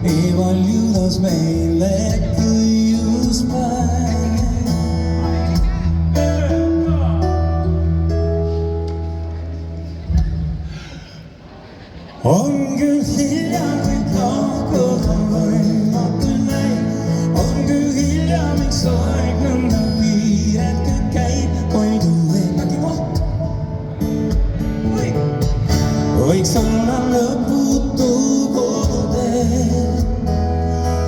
ei valjudas meile kõiuspäev. On küll hilja, kuid lahkuda võimatu näib. On küll hilja, miks aeg nõnda kiirelt käib. Koidu äkki koht võiks olla lõputu kodutee.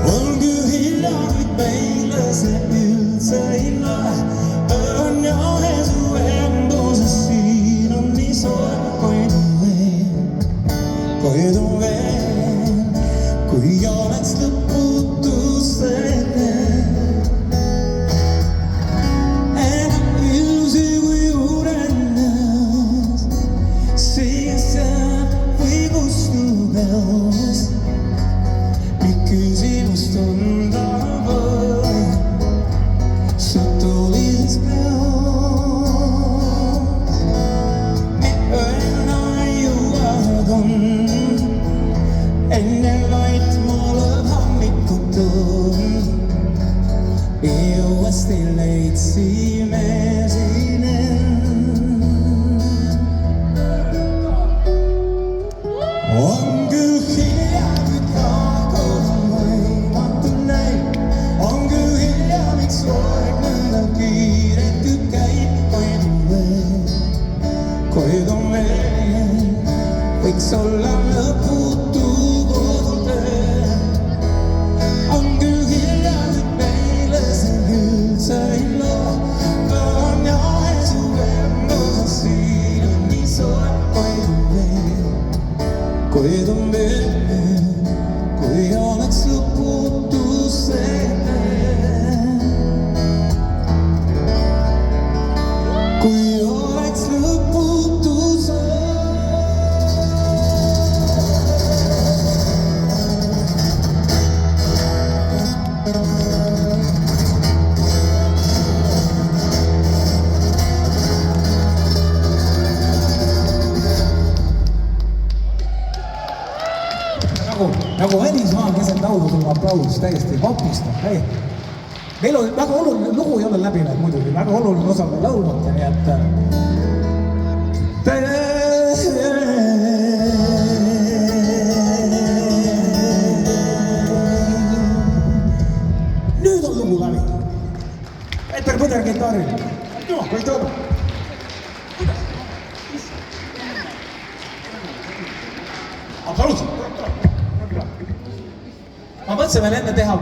On küll hilja, kuid meile see üldse ei loe. On jahe su enduses, siin on nii soe. Koidu veel, kui oleks lõputu see tee. Enam ilmsi kui urenes, siis jääb või kustub eos. Nüüd küsimust tunda või su tulises peos. Nii ööna jõuad on enne vaid mulle hommikutund. Uuesti leidsime siin end. On küll hilja, kuid lahkuda võimatu näib. On küll hilja, miks aeg nõnda kiirelt käib. Koidu veel, võiks olla lõputu. Koidu veel, kui oleks lõputu see tee. Kui oleks lõputu see. Nagu välismaa keset laulu tuleb aplaus, täiesti vapistab, täiesti. Meil on väga oluline, lugu ei ole läbinev muidugi, väga oluline osa veel laulmata, nii et... Nüüd on lugu läbi. Peeter Põder kitarril. Kõik tõob. Aplaus! Ma mõtlesin veel enne teha,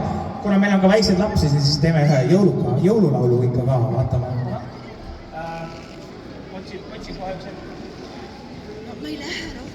kuna meil on ka väikseid lapsi, siis teeme ühe jõululaulu ikka ka, vaatame. Otsi kohe üks hetk. No ma ei lähe.